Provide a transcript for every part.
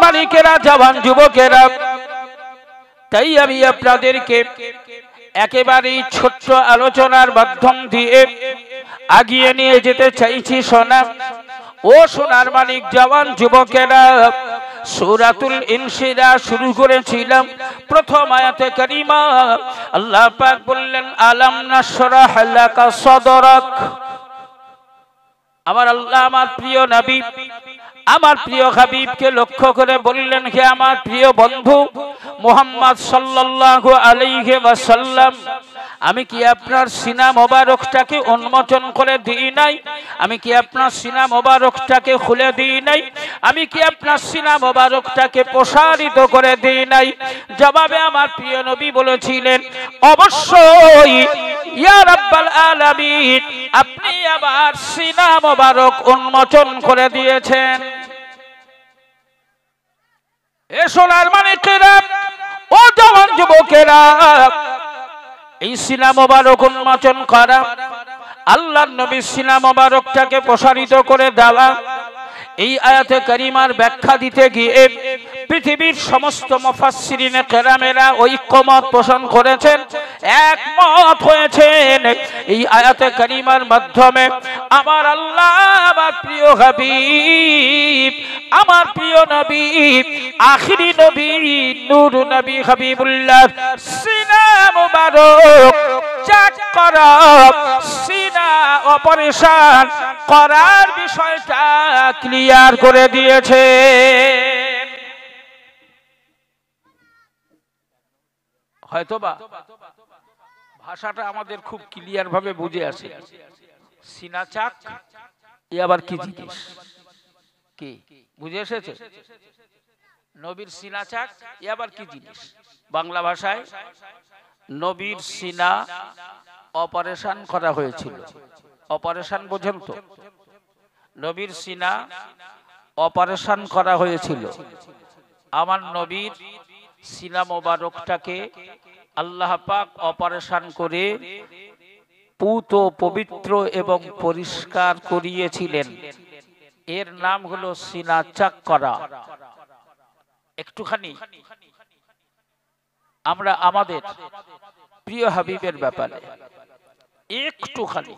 মালিকেরা, জওয়ান যুবকেরা, তাই আমি আপনাদেরকে একেবারেই ছোট্ট আলোচনার মাধ্যম দিয়ে আগিয়ে নিয়ে যেতে চাইছি। শোনা ও সোনার মালিক, জওয়ান যুবকেরা, সূরাতুল ইনশিরাহ শুরু করেছিলাম। প্রথম আয়াতে কারিমা আল্লাহ পাক বললেন, আলাম নাশরাহ লাকা সাদরাক। আমার আল্লাহ আমার প্রিয় নবী, আমার প্রিয় হাবিবকে লক্ষ্য করে বললেন, হে আমার প্রিয় বন্ধু মুহাম্মদ সাল্লাল্লাহু আলাইহি ওয়াসাল্লাম, আমি কি আপনার সিনা মোবারকটাকে উন্মোচন করে দিই নাই? আমি কি আপনার সিনা মোবারকটাকে খুলে দিই নাই? আমি কি আপনার সিনা মোবারকটাকে প্রসারিত করে দিই নাই? জবাবে আমার প্রিয় নবী বলেছিলেন, অবশ্যই ইয়া রাব্বাল আলামিন, আপনি আবার সিনা মোবারক উন্মোচন করে দিয়েছেন। এ সোনার মানিকেরা, ও জওয়ান যুবকেরা, এই সিনা মোবারক উন্মোচন করা, আল্লাহর নবীর সিনা মোবারকটাকে প্রসারিত করে দেওয়া, এই আয়াতে কারিমার ব্যাখ্যা দিতে গিয়ে পৃথিবীর সমস্ত মুফাসসিরিনে কেরামেরা ঐক্যমত পোষণ করেছেন, একমত হয়েছেন। এই আয়াতে কারিমার মাধ্যমে আমার আল্লাহ, আমার প্রিয় হাবিব, আমার প্রিয় নবী, আখিরি নবী, নূর নবী হাবিবুল্লাহ সিনা মুবারক চেক করা, সিনা অপারেশন করার বিষয়টা ক্লিয়ার করে দিয়েছে। হয়তোবা ভাষাটা আমাদের খুব ক্লিয়ার ভাবে বুঝে আসে। সিনা চাক এ আবার কি জিনিস, কি বুঝে এসেছে? নবীর সিনা চাক এ আবার কি জিনিস? বাংলা ভাষায় নবীর সিনা অপারেশন করা হয়েছিল। অপারেশন বোঝেন তো? নবীর সিনা অপারেশন করা হয়েছিল। আমার নবীর সিনা মোবারকটাকে আল্লাহ পাক অপারেশন করে পুত, পবিত্র এবং পরিষ্কার করিয়েছিলেন। এর নাম হলো সিনা চাক করা। একটুখানি আমরা আমাদের প্রিয় হাবিবের ব্যাপারে একটুখানি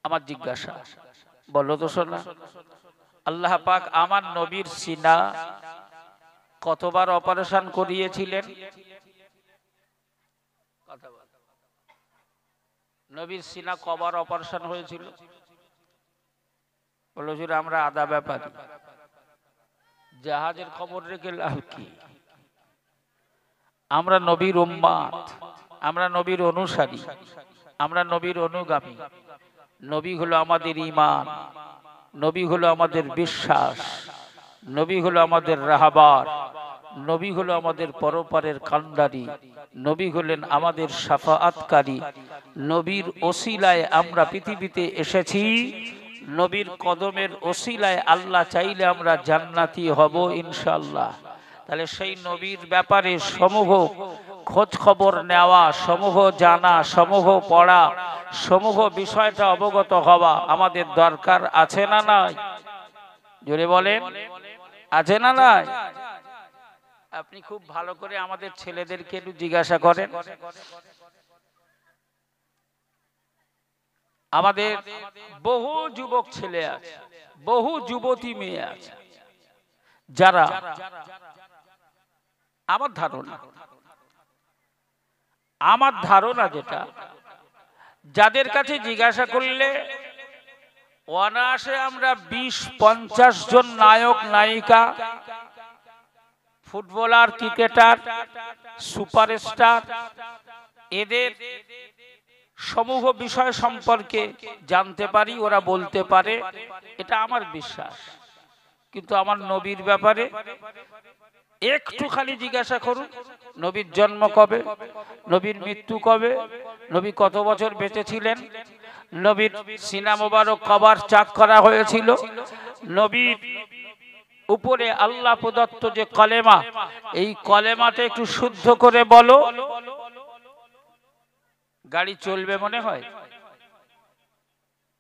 আমার জিজ্ঞাসা, বলো তো শোনা, আল্লাহ পাক আমার নবীর সিনা কতবার অপারেশন করিয়েছিলেন? নবীর সিনা কবার অপারেশন হয়েছিল? বলো হুজুর, আমরা আদা ব্যাপারী, জাহাজের খবর রেখে লাভ কি? আমরা নবীর উম্মাত, আমরা নবীর অনুসারী, আমরা নবীর অনুগামী। নবী হলো আমাদের ঈমান, নবী হলো আমাদের বিশ্বাস, নবী হলো আমাদের রাহবার, নবী হলো আমাদের পরপারের কান্ডারি, নবী হলেন আমাদের শাফাআতকারী। নবীর ওসিলায় আমরা পৃথিবীতে এসেছি, নবীর কদমের ওসিলায় আল্লাহ চাইলে আমরা জান্নাতি হব ইনশাআল্লাহ। তাহলে সেই নবীর ব্যাপারে সমূহ খোঁজ খবর নেওয়া, সমূহ জানা, সমূহ পড়া, সমূহ বিষয়টা অবগত হওয়া আমাদের দরকার আছে না নাই? জোরে বলেন, আছে না নাই? আপনি খুব ভালো করে আমাদের ছেলেদেরকে একটু জিজ্ঞাসা করেন। আমাদের বহু যুবক ছেলে আছে, বহু যুবতী মেয়ে আছে, যারা আমার ধারণা যেটা, যাদের কাছে জিজ্ঞাসা করলে অনায়াসে আমরা 20-50 জন নায়ক নায়িকা, ফুটবলার, ক্রিকেটার, সুপারস্টার, এদের সমূহ বিষয় সম্পর্কে জানতে পারি, ওরা বলতে পারে, এটা আমার বিশ্বাস। কিন্তু আমার নবীর ব্যাপারে একটু খালি জিজ্ঞাসা করুন, নবীর জন্ম কবে, নবীর মৃত্যু কবে, নবী কত বছর বেঁচে ছিলেন, নবীর সিনা মোবারক কবার চাক করা হয়েছিল, নবীর উপরে আল্লাহ প্রদত্ত যে কলেমা, এই কলেমাটা একটু শুদ্ধ করে বলো। গাড়ি চলবে মনে হয়?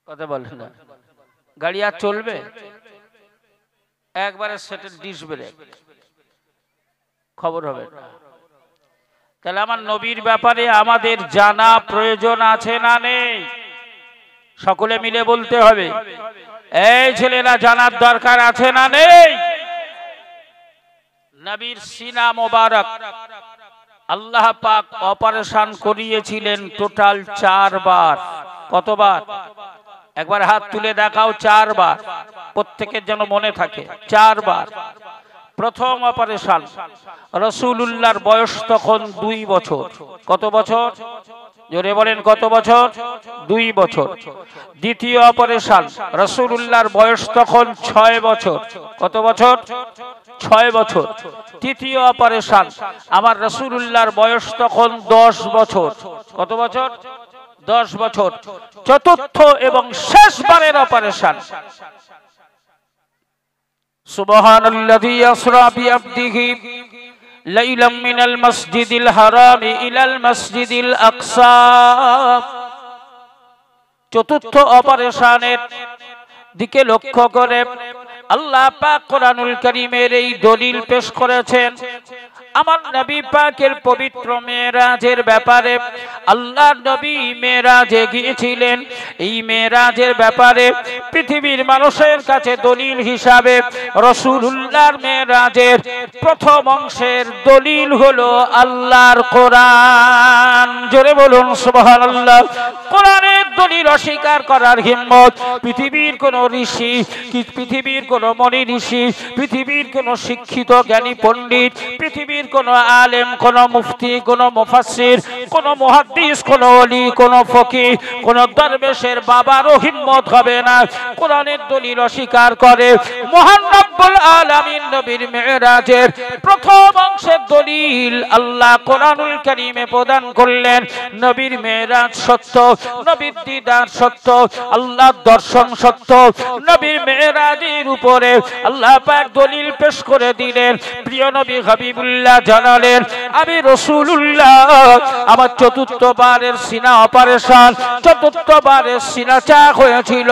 কথা বলে না, গাড়ি আর চলবে? একবারে সেটেল ডিশ ব্রেক, খবর হবে না। তাহলে আমার নবীর ব্যাপারে আমাদের জানা প্রয়োজন আছে না নেই? সকলে মিলে বলতে হবে, এই ছেলেরা জানার দরকার আছে না নেই? নবীর সিনা মোবারক আল্লাহ পাক অপারেশন করিয়েছিলেন টোটাল 4 বার। কতবার? একবার হাত তুলে দেখাও। 4 বার, প্রত্যেকের যেন মনে থাকে। 4 বার। প্রথম অপারেশন, রাসূলুল্লাহর বয়স তখন 2 বছর। কত বছর? জোরে বলেন, কত বছর? 2 বছর। দ্বিতীয় অপারেশন, রাসূলুল্লাহর বয়স তখন 6 বছর। কত বছর? 6 বছর। তৃতীয় অপারেশন, আমার রাসূলুল্লাহর বয়স তখন 10 বছর। কত বছর? 10 বছর। চতুর্থ এবং শেষবারের অপারেশন, সুবহানাল্লাযী আসরা বিআবদিহি লাইলাম মিনাল মাসজিদিল হারাম ইলাল মাসজিদিল আকসা। চতুর্থ অপারেশনের দিকে লক্ষ্য করে আল্লাহ পাক কোরআনুল কারীমের এই দলিল পেশ করেছেন। আমার নবী পাকের পবিত্র মেরাজের ব্যাপারে আল্লাহর নবী মেরাজে গিয়েছিলেন। এই মেরাজের ব্যাপারে পৃথিবীর মানুষের কাছে দলিল হিসাবে রাসূলুল্লাহর মেরাজের প্রথম অংশের দলিল হলো আল্লাহর কোরআন। জোরে বলুন সুবহানাল্লাহ। কোরআনের দলিল অস্বীকার করার হিম্মত পৃথিবীর কোন ঋষি, পৃথিবীর কোন মনি ঋষি, পৃথিবীর কোন শিক্ষিত জ্ঞানী পণ্ডিত, পৃথিবীর কোন আলেম, কোন মুফতি, কোন মুফাসসির, কোন মুহাদ্দিস, কোন ওলি, কোন ফকিহ, কোন দরবেশের বাবারও হিম্মত হবে না কোরআনের দলিল অস্বীকার করে। মহান রব্বুল আলামিন নবীর মেরাজের প্রথম অংশের দলিল আল্লাহ কোরআনুল কারীমে প্রদান করলেন। নবীর মেরাজ সত্য, নবীর দিদার সত্য, আল্লাহর দর্শন সত্য। নবীর মেরাজের উপরে আল্লাহ পাক দলিল পেশ করে দিলেন। প্রিয় নবী হাবিবুল্লাহ জানালেন, আমি রাসূলুল্লাহ আমার চতুর্থবারের সিনা অপারেশন, চতুর্থবারের সিনা চাক হয়েছিল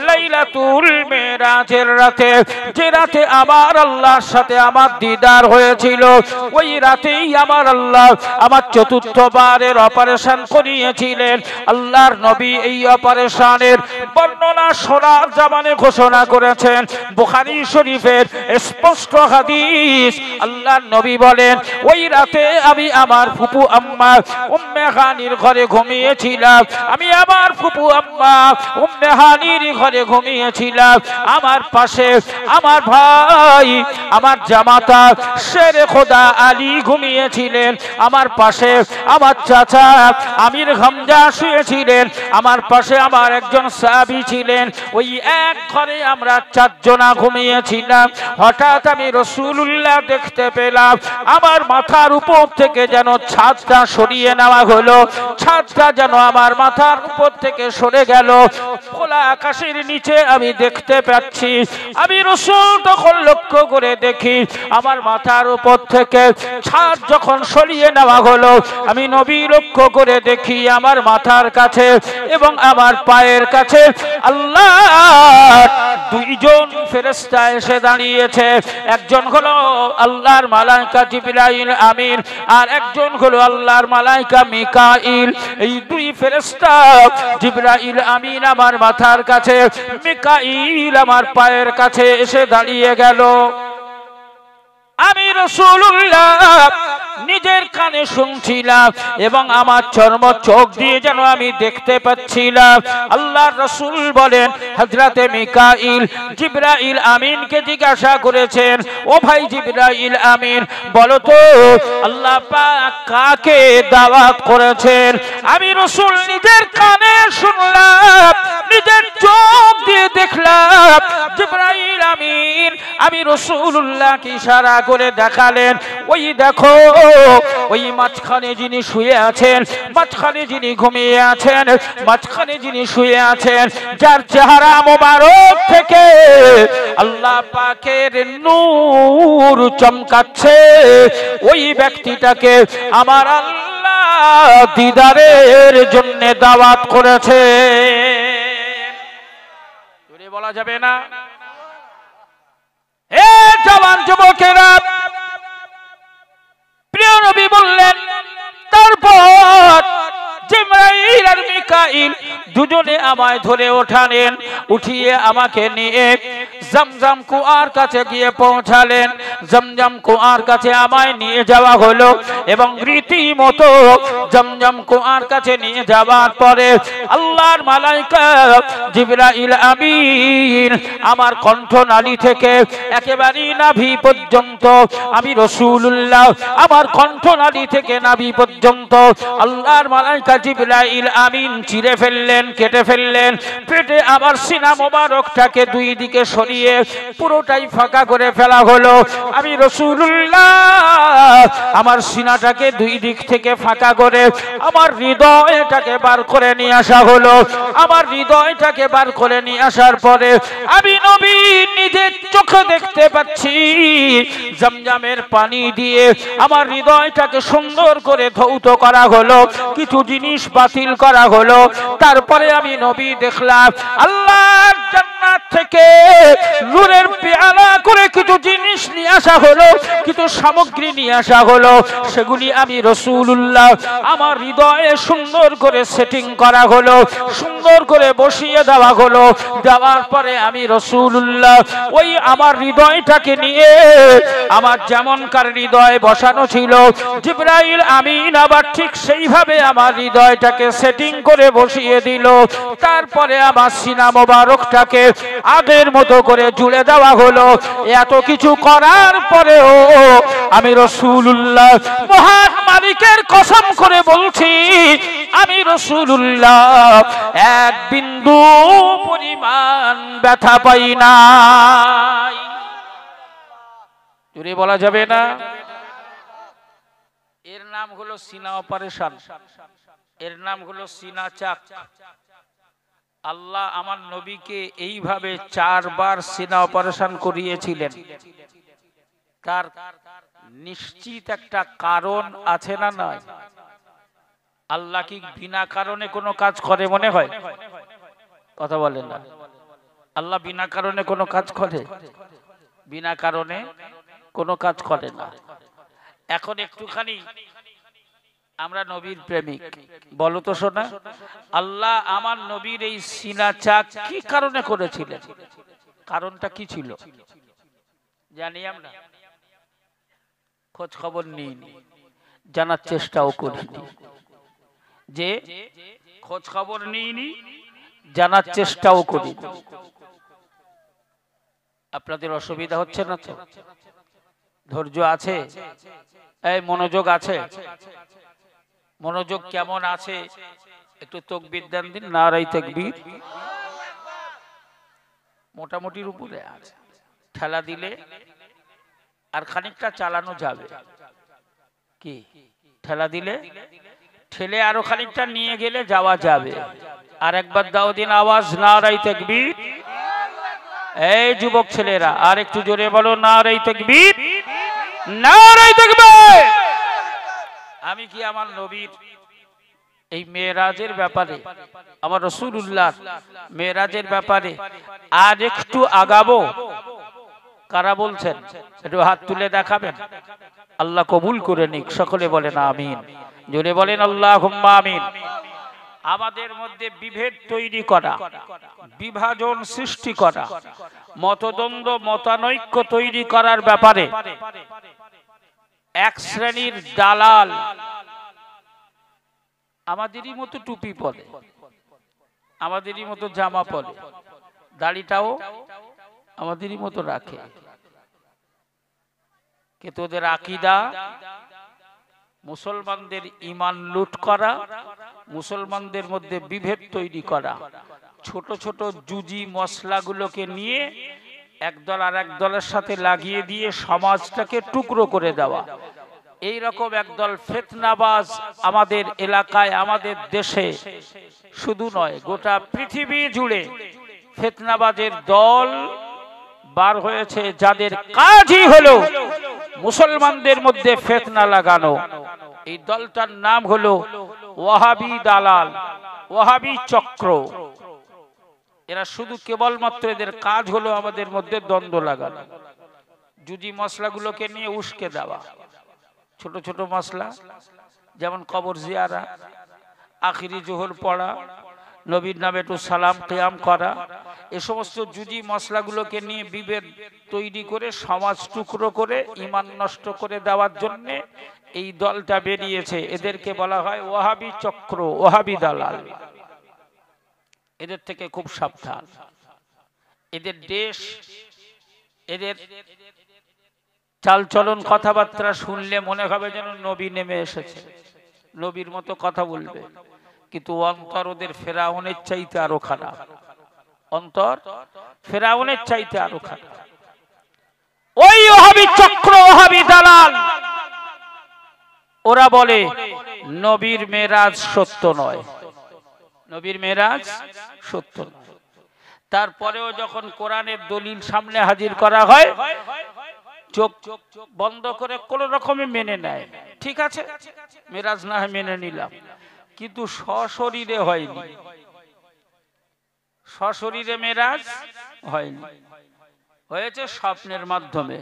লাইলাতুল মেরাজের রাতে। যে রাতে আমার আল্লাহর সাথে আমার দিদার হয়েছিল, ওই রাতেই আমার আল্লাহ আমার চতুর্থবারের অপারেশন করিয়েছিলেন। আল্লাহর নবী এই অপারেশনের বর্ণনা শোনার জামানে ঘোষণা করেছেন। বুখারী শরীফের স্পষ্ট হাদিস, আল্লাহর নবী বলেন, ওই রাতে আমি আমার ফুপু আম্মা উম্মে হানির ঘরে ঘুমিয়েছিলাম। আমি আমার ফুপু আম্মা উম্মে হানির ঘরে ঘুমিয়েছিলাম। আমার পাশে আমার ভাই, আমার জামাতা শেরে খোদা আলী ঘুমিয়েছিলেন। আমার পাশে আমার চাচা আমির হামজা শুয়েছিলেন। আমার পাশে আমার একজন সাহাবী ছিলেন। ওই এক ঘরে আমরা 4 জনা ঘুমিয়েছিলাম। হঠাৎ আমি রাসূলুল্লাহ দেখতে পেলাম আমার মাথার উপর থেকে যেন ছাদটা সরিয়ে নেওয়া হলো। ছাদটা যেন আমার মাথার উপর থেকে সরে গেল। খোলা আকাশের নিচে আমি দেখতে পাচ্ছি। আমি রাসূল তখন লক্ষ্য করে দেখি আমার মাথার উপর থেকে ছাদ যখন সরিয়ে নেওয়া হলো, আমি নবী লক্ষ্য করে দেখি আমার মাথার কাছে এবং আমার পায়ের কাছে আল্লাহ 2 জন ফেরেশতা এসে দাঁড়িয়েছে। একজন হলো আল্লাহর মালায়েকা জিবরাইল আমিন, আর একজন হলো আল্লাহর মালায়েকা মিকাইল। এই 2 ফেরেশতা জিবরাইল আমিন আমার মাথার কাছে, মিকাইল আমার পায়ের কাছে এসে দাঁড়িয়ে গেল। আমি রাসূলুল্লাহ নিজের কানে শুনছিলাম এবং আমার চর্ম চোখ দিয়ে যেন আমি দেখতে পাচ্ছিলাম। আল্লাহর রাসূল বলেন, হযরতে মিকাইল জিবরাইল আমিনকে জিজ্ঞাসা করেছেন, ও ভাই জিবরাইল আমিন, বলো তো আল্লাহ পাক কাকে দাওয়াত করেছেন? আমি রাসূল নিজের কানে শুনলাম, নিজের চোখ দিয়ে দেখলাম। জিবরাইল আমিন আমি রাসূলুল্লাহকে ইশারা করে দেখালেন, ওই দেখো ওই মাঝখানে যিনি শুয়ে আছেন, মাঝখানে যিনি ঘুমিয়ে আছেন, মাঝখানে যিনি শুয়ে আছেন, যার চেহারা মোবারক থেকে আল্লাহ পাকের নূর চমকাচ্ছে, ওই ব্যক্তিটাকে আমার আল্লাহ দিদারের জন্য দাওয়াত করেছে। বলা যাবে না? হে জওয়ান যুবকেরা, প্রিয় নবী বললেন, তারপর জিবরাইল আর মিকাইল দুজনে আমায় ধরে ওঠালেন, উঠিয়ে আমাকে নিয়ে জমজম কুয়ার কাছে গিয়ে পৌঁছালেন। জমজম কুয়ার কাছে আমায় নিয়ে যাওয়া হলো এবং রীতিমতো জমজম কুয়ার কাছে নিয়ে যাওয়ার পরে আল্লাহর মালাইকা জিবরাইল আমিন আমার কণ্ঠনালী থেকে একেবারে নাভি পর্যন্ত, আমি রাসূলুল্লাহ আমার কণ্ঠনালী থেকে নাভি পর্যন্ত আল্লাহর মালাইকা জিবরাইল আমিন চিরে ফেললেন, কেটে ফেললেন। পেটে আমার সিনা মোবারকটাকে দুই দিকে সরিয়ে পুরোটাই ফাঁকা করে ফেলা হলো। আমি রাসূলুল্লাহ আমার সিনাটাকে দুই দিক থেকে ফাঁকা করে আমার হৃদয়টাকে বার করে নিয়ে আসা হলো। আমার হৃদয়টাকে বার করে নিয়ে আসার পরে আমি নবী নিজের চোখে দেখতে পাচ্ছি জমজমের পানি দিয়ে আমার হৃদয়টাকে সুন্দর করে ধৌত করা হলো, কিছু জিনিস বাতিল করা হলো। তারপরে আমি নবী দেখলাম আল্লাহর জান্নাত থেকে নূরের পেয়ালা করে কিছু জিনিস নিয়ে আসা হলো, কিছু সামগ্রী নিয়ে আসা হলো। সেগুলি আমি রাসূলুল্লাহ আমার হৃদয়ে সুন্দর করে সেটিং করা হলো, সুন্দর করে বসিয়ে দেওয়া হলো। দেওয়ার পরে আমি রাসূলুল্লাহ ওই আমার হৃদয়টাকে নিয়ে আমার যেমনকার হৃদয় বসানো ছিল জিবরাইল আমিন আবার ঠিক সেইভাবে আমার হৃদয়টাকে সেটিং করে বসিয়ে দিল। তারপরে আমার সিনা মোবারকটাকে আগের মতো করে জুড়ে দেওয়া হলো। এত কিছু করার পরেও আমি রাসূলুল্লাহ মহান মালিকের কসম করে বলছি, আমি রাসূলুল্লাহ এক বিন্দু পরিমাণ ব্যথা পাই নাই। জোরে বলা যাবে না? এর নাম হলো সিনা অপারেশন, এর নাম হলো সিনা চাক। আল্লাহ আমার নবীকে এইভাবে 4 বার সিনা অপারেশন করিয়েছিলেন। তার নিশ্চিত একটা কারণ আছে না নয়? আল্লাহ কি বিনা কারণে কোনো কাজ করে মনে হয়? কথা বলেন না। আল্লাহ বিনা কারণে কোনো কাজ করে? বিনা কারণে কোনো কাজ করে না। এখন একটুখানি আমরা নবীর প্রেমিক, বলো তো শোনা, আল্লাহ আমার নবীর এই সিনা চাক কি কারণে করেছিলেন? কারণটা কি ছিল জানি আমরা? খোঁজ খবর নিইনি, জানার চেষ্টাও করিনি। যে খোঁজ খবর নিইনি, জানার চেষ্টাও করিনি। আপনাদের অসুবিধা হচ্ছে না তো? ধৈর্য আছে? এই মনোযোগ আছে? মনোযোগ কেমন আছে একটু তাকবীর দেন দিন। নারায়ে তাকবীর। মোটামুটির উপরে আছে, ঠেলা দিলে আর খানিকটা চালানো যাবে। কি ঠেলা দিলে? ঠেলে আরো খানিকটা নিয়ে গেলে যাওয়া যাবে। আর একবার দাও দিন আওয়াজ, নারায়ে তাকবীর। এই যুবক ছেলেরা আর একটু জোরে বলো, নারায়ে তাকবীর, নারায়ে তাকবীর। আমি কি আমার নবীর এই মেরাজের ব্যাপারে, আমার রাসূলুল্লাহ মেরাজের ব্যাপারে আর একটু আগাবো? কারা বলছেন একটু হাত তুলে দেখাবেন? আল্লাহ কবুল করে নিক। সকলে বলেন আমিন। জোরে বলেন আল্লাহুম্মা আমিন। আমাদের মধ্যে বিভেদ তৈরি করা, বিভাজন সৃষ্টি করা, মতদ্বন্দ্ব মতানৈক্য তৈরি করার ব্যাপারে এক শ্রেণীর দালাল আমাদেরই মতো টুপি পরে, আমাদেরই মতো জামা পরে, দাড়িটাও আমাদেরই মতো রাখে, কিন্তু ওদের আকীদা মুসলমানদের ঈমান লুট করা, মুসলমানদের মধ্যে বিভেদ তৈরি করা, ছোট ছোট জুজি মশলাগুলোকে নিয়ে একদল আর এক দলের সাথে লাগিয়ে দিয়ে সমাজটাকে টুকরো করে দেওয়া। এই রকম একদল ফিতনাবাজ আমাদের এলাকায়, আমাদের দেশে শুধু নয় গোটা পৃথিবী জুড়ে ফিতনাবাজের দল বার হয়েছে, যাদের কাজই হলো মুসলমানদের মধ্যে ফিতনা লাগানো। এই দলটার নাম হলো ওয়াহাবি দালাল, ওয়াহাবি চক্র। এরা শুধু কেবলমাত্র এদের কাজ হলো আমাদের মধ্যে দ্বন্দ্ব লাগানো। জুজি মশলাগুলোকে নিয়ে উস্কে দেওয়া, ছোট ছোট মশলা, যেমন কবর জিয়ারা, আখিরি জোহর পড়া, নবীর নামে একটু সালাম কিয়াম করা, এ সমস্ত জুজি মশলাগুলোকে নিয়ে বিভেদ তৈরি করে সমাজ টুকরো করে ঈমান নষ্ট করে দেওয়ার জন্য এই দলটা বেরিয়েছে। এদেরকে বলা হয় ওয়াহাবি চক্র, ওয়াহাবি দালাল। এদের থেকে খুব সাবধান। এদের দেশ, এদের চালচলন কথাবার্তা শুনলে মনে হবে যেন নবী নেমে এসেছে, নবীর মতো কথা বলবে, কিন্তু অন্তর ওদের ফেরাউনের চাইতে আরো খারাপ। অন্তর ফেরাউনের চাইতে আরো খারাপ। ওই ওয়াহাবি চক্র, ওয়াহাবি দালাল, ওরা বলে নবীর মেরাজ সত্য নয়, নবীর মেরাজ সত্য নয়। তারপরেও যখন কোরআনের দলিল সামনে হাজির করা হয়, চোখ বন্ধ করে কোন রকমে মেনে নেয়। ঠিক আছে, মেরাজ না হয় মেনে নিলাম, কিন্তু সশরীরে হয়নি, সশরীরে মেরাজ হয়নি, হয়েছে স্বপ্নের মাধ্যমে,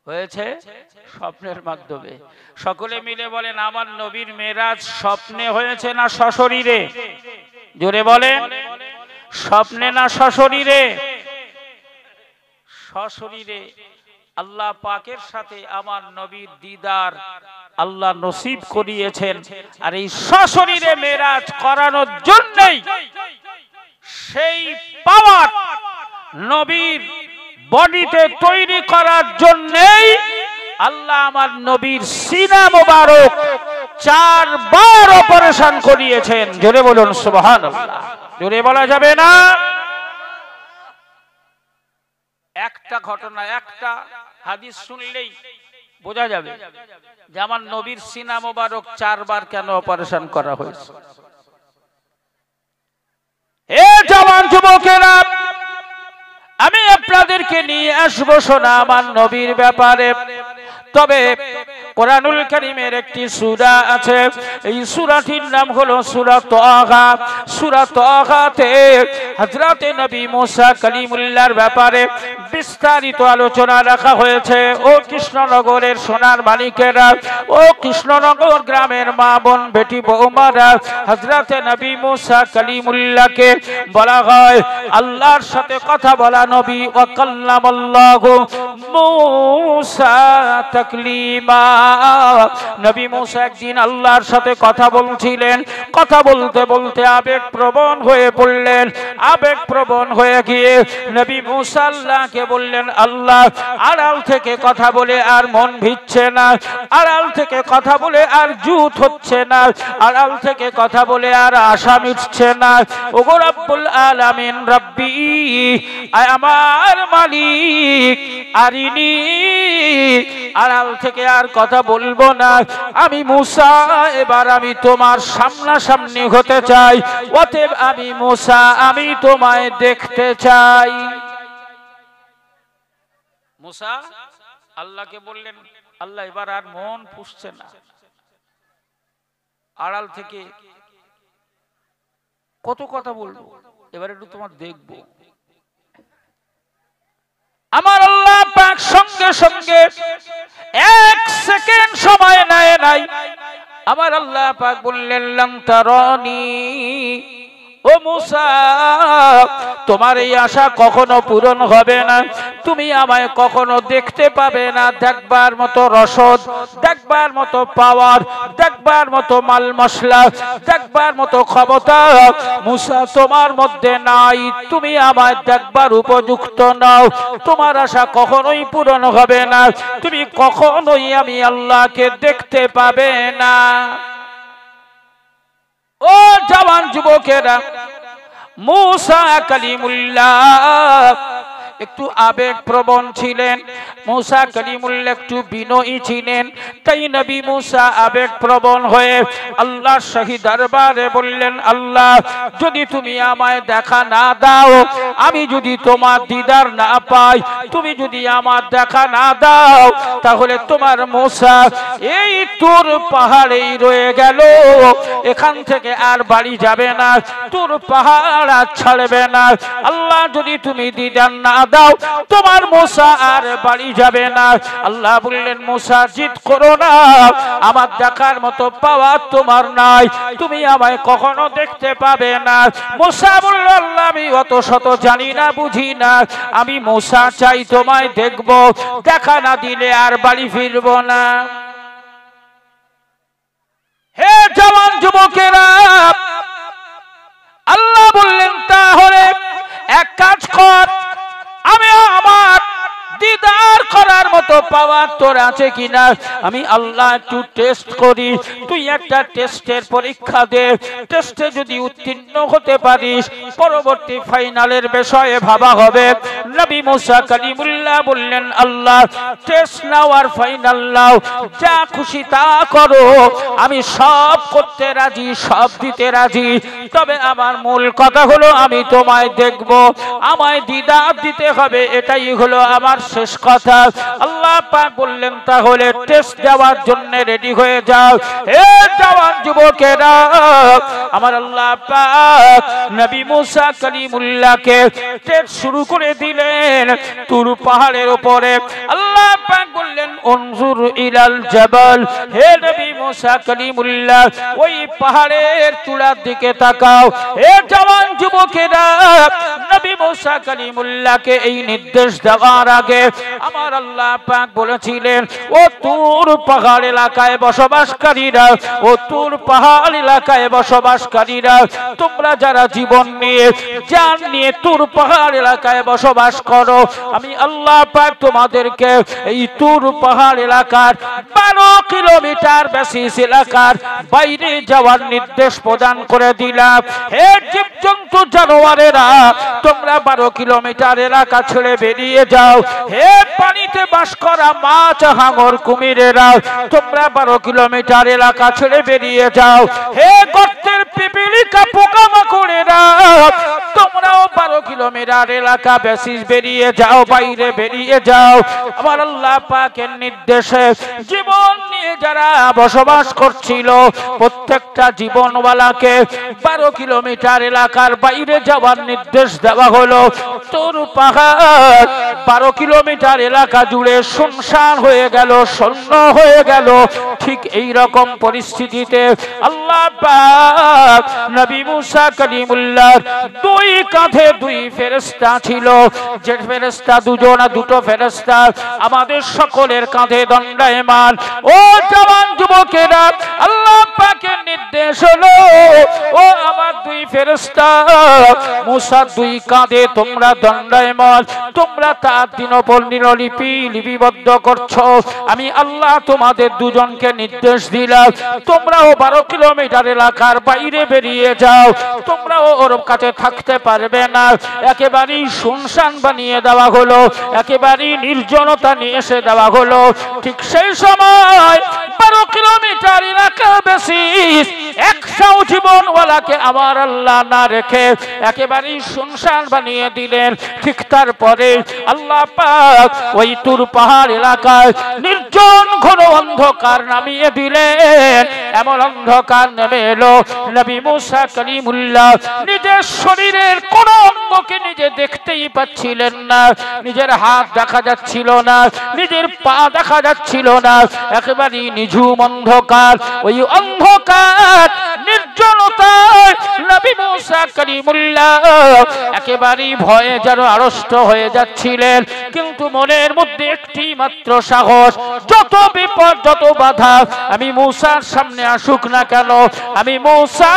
হয়েছে স্বপ্নের মাধ্যমে। সকলে মিলে বলেন আমার নবীর মেরাজ স্বপ্নে হয়েছে না সশরীরে? জোরে বলেন, স্বপ্নে না সশরীরে? সশরীরে। আল্লাহ পাকের সাথে আমার নবীর দিদার আল্লাহ নসিব করিয়েছেন। আর এই সশরীরে মেরাজ করানোর জন্যই, সেই পাওয়ার নবীর বডিতে তৈরি করার জন্যই আল্লাহ আমার নবীর সিনা মোবারক 4 বার অপারেশন করিয়েছেন। জোরে বলুন সুবহানাল্লাহ। জোরে বলা যাবে না? একটা ঘটনা, একটা হাদিস শুনলেই বোঝা যাবে যে আমার নবীর সিনা মোবারক 4 বার কেন অপারেশন করা হয়েছে। এ জওয়ান যুবকেরা, আমি আপনাদেরকে নিয়ে আসবো শোনা আমার নবীর ব্যাপারে। তবে কোরআনুল কারীমের একটি সূরা আছে, এই সূরাটির নাম হলো সূরা তাহা। সূরা তাহাতে হযরত নবী মুসা কালিমুল্লাহর ব্যাপারে বিস্তারিত আলোচনা রাখা হয়েছে। ও কৃষ্ণনগরের সোনার মালিকেরা, ও কৃষ্ণনগর গ্রামের মা বোন বেটি বৌমারা, হযরত নবী মুসা কালিমুল্লাহকে বলা হয় আল্লাহর সাথে কথা বলা নবী। ওয়া কাল্লামাল্লাহু মুসা তাকলিমা। নবী মুসা একদিন আল্লাহর সাথে কথা বলছিলেন, কথা বলতে বলতে আবেগ প্রবণ হয়ে পড়লেন। আবেগ প্রবণ হয়ে গিয়ে নবী মুসা আল্লাহকে বললেন, আল্লাহ, আড়াল থেকে কথা বলে আর মন ভিজছে না, আড়াল থেকে কথা বলে আর জুত হচ্ছে না, আড়াল থেকে কথা বলে আর আশা মিটছে না। ওগো রব্বুল আলামিন, রব্বি, আমার মালিক, আরিনি, আড়াল থেকে আর কথা বলবো না। আমি মুসা, এবার আমি তোমার সামনাসামনি হতে চাই। অতএব আমি মুসা, আমি তোমায় দেখতে চাই। মুসা আল্লাহকে বললেন, আল্লাহ, এবার আর মন পুষছে না, আড়াল থেকে কত কথা বলবো, এবার একটু তোমার দেখবো। আমার আল্লাহ পাক সঙ্গে সঙ্গে 1 সেকেন্ড সময় নেয় নাই। আমার আল্লাহ পাক বললেন, লাম তারানি, ও মুসা, তোমার এই আশা কখনো পূরণ হবে না, তুমি আমায় কখনো দেখতে পাবে না। দেখবার মতো রসদ, দেখবার মতো পাওয়ার, দেখবার মতো মাল মশলা, দেখবার মতো ক্ষমতা মুসা তোমার মধ্যে নাই। তুমি আমায় দেখবার উপযুক্ত নও, তোমার আশা কখনোই পূরণ হবে না, তুমি কখনোই আমি আল্লাহকে দেখতে পাবে না। ও জওয়ান যুবকেরা, মুসা কালিমুল্লাহ একটু আবেগ প্রবণ ছিলেন, মুসা কালিমুল্লাহ একটু বিনয়ী ছিলেন। তাই নবী মুসা আবেগ প্রবণ হয়ে আল্লাহর শাহী দরবারে বললেন, আল্লাহ, যদি তুমি আমায় দেখা না দাও, আমি যদি তোমার দিদার না পাই, তুমি যদি আমার দেখা না দাও, তাহলে তোমার মুসা এই তুর পাহাড়েই রয়ে গেল, এখান থেকে আর বাড়ি যাবে না, তুর পাহাড় আর ছাড়বে না। আল্লাহ যদি তুমি দিদার না দাও তোমার মুসা আর বাড়ি যাবে না। আল্লাহ বললেন মুসা জিদ করো না, আমার দেখার মতো পাওয়ার তোমার নাই, তুমি আমায় কখনো দেখতে পাবে না। মুসা বলল আল্লাহ আমি অত শত জানি না বুঝি না, আমি মুসা চাই তোমায় দেখব, দেখা না দিলে আর বাড়ি ফিরব না। হে জওয়ান যুবকেরা, আল্লাহ বললেন তাহলে এক কাজ কর, আমি আমার দিদার করার মতো পাওয়ার তোর আছে কিনা আমি আল্লাহ একটু টেস্ট করি। তুই একটা টেস্টের পরীক্ষা দে, টেস্টে যদি উত্তীর্ণ হতে পারিস পরবর্তী ফাইনালের বিষয়ে ভাবা হবে। নবী মুসা কালিমুল্লাহ বললেন আল্লাহ টেস্ট নাও আর ফাইনাল নাও, যা খুশি তা করো, আমি সব করতে রাজি, সব দিতে রাজি, তবে আমার মূল কথা হলো আমি তোমায় দেখব, আমায় দিদার দিতে হবে, এটাই হলো আমার শেষ কথা। আল্লাহ পাক বললেন তাহলে টেস্ট দেওয়ার জন্য রেডি হয়ে যাও। হে জওয়ান যুবকেরা, আমার আল্লাহ পাক নবী মুসা কালিমুল্লাহকে টেস্ট শুরু করে দিলেন তুর পাহাড়ের উপরে। আল্লাহ পাক বললেন উনজুর ইলাল জাবাল, হে নবী মুসা কালিমুল্লাহ ওই পাহাড়ের চূড়ার দিকে তাকাও। হে জওয়ান যুবকেরা, নবী মুসা কালিমুল্লাহকে এই নির্দেশ দেওয়ার আগে আমার আল্লাহ পাক বলেছিলেন ও তুর পাহাড় এলাকায় বসবাসকারীরা, ও তুর পাহাড় এলাকায় বসবাসকারীরা, তোমরা যারা জীবন নিয়ে জান নিয়ে তুর পাহাড় এলাকায় বসবাস করো, আমি আল্লাহ পাক তোমাদেরকে এই তুর পাহাড় এলাকার 12 কিলোমিটার বেসিস এলাকার বাইরে যাওয়ার নির্দেশ প্রদান করে দিলাম। হে জীবজন্তু জানোয়ারেরা, তোমরা 12 কিলোমিটার এলাকা ছেড়ে বেরিয়ে যাও। হে পানিতে বাস করা মাছ, হাঙর, কুমিরেরা, তোমরা 12 কিলোমিটার এলাকা ছেড়ে বেরিয়ে যাও। হে গর্তের পিপিলিকা, পোকামাকড়েরা, তোমরাও 12 কিলোমিটার এলাকা বেসিস বেরিয়ে যাও, বাইরে বেরিয়ে যাও। আমার আল্লাহ পাকের নির্দেশে জীবন নিয়ে যারা বসবাস করছিল প্রত্যেকটা জীবনওয়ালাকে 12 কিলোমিটার এলাকার বাইরে যাওয়ার নির্দেশ দেওয়া হলো। তোর পাহাড় 12 কিলোমিটার এলাকা জুড়ে শুনশান হয়ে গেল, শূন্য হয়ে গেল। ঠিক এই রকম পরিস্থিতিতে আল্লাহ পাক নবী মুসা কালিমুল্লাহর 2 কাঁধে 2 ফেরেশতা ছিল, যে ফেরেশতা দুটো ফেরেশতা আমাদের সকলের কাঁধে দণ্ডায়মান। ও জওয়ান যুবকেরা, আল্লাহ পাকের নির্দেশ হলো ও আমার 2 ফেরেশতা মুসার 2 কাঁধে তোমরা দণ্ডায়মান, তোমরা তার দিনলিপি লিপিবদ্ধ করছো। আমি আল্লাহ তোমাদের দুজনকে নির্দেশ দিলাম তোমরাও 12 কিলোমিটার এলাকার বাইরে বেরিয়ে যাও, তোমরাও ওর কাছে থাকতে পারবে না। একেবারেই শুনশান বানিয়ে দেওয়া হলো, একেবারেই নির্জনতা নিয়ে এসে দেওয়া হলো। ঠিক সেই সময় 12 কিলোমিটার এলাকা বেশি 100 জীবনওয়ালাকে আমার আল্লাহ না রেখে একেবারেই শুনশান বানিয়ে দিলেন। ঠিক তারপরে আল্লাহ পাক ওই তুর পাহাড় এলাকায় নির্জন ঘন অন্ধকার নামিয়ে দিলেন। এমন অন্ধকার নেমে এলো নবী মুসা কালিমুল্লাহ নিজের শরীরের কোন অঙ্গকে নিজে দেখতেই পাচ্ছিলেন না, নিজের হাত দেখা যাচ্ছিল না, নিজের পা দেখা যাচ্ছিল না, একেবারেই নিঝুম অন্ধকার। ওই অন্ধকার নির্জনতায় নবী মুসা কালিমুল্লাহ একেবারেই ভয়ে যেন আড়ষ্ট হয়ে যাচ্ছিলেন, কিন্তু মনের মধ্যে একটি মাত্র সাহস, যত বিপদ যত বাধা আমি মুসার সামনে আসুক না কেন, আমি মুসা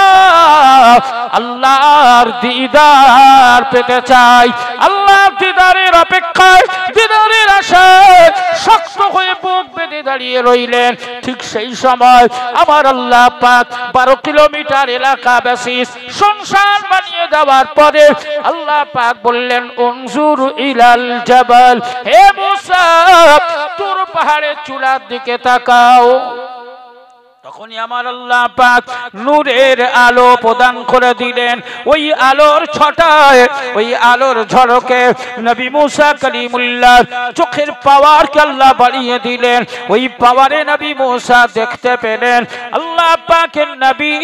আল্লাহর দিদার পেতে চাই। আল্লাহর দিদারের অপেক্ষায়, দিদারের আশায় শক্ত হয়ে বুক বেঁধে দাঁড়িয়ে রইলেন। ঠিক সেই সময় আমার আল্লাহ পাক 12 কিলোমিটার এলাকা বেসিস শুনশান বানিয়ে দেওয়ার পরে আল্লাহ পাক বললেন উনজুর ইলাল জাবাল, হে মুসা তুর পাহাড়ের চূড়ার দিকে তাকাও। তখনই আমার আল্লাহ পাক নূরের আলো প্রদান করে দিলেন। ওই আলোর ছটায়, ওই আলোর ঝলকে নবী মুসা কালিমুল্লাহ চোখের পাওয়ারকে আল্লাহ বাড়িয়ে দিলেন। ওই পাওয়ারে নবী মুসা দেখতে পেলেন আল্লাহ পাকের নবী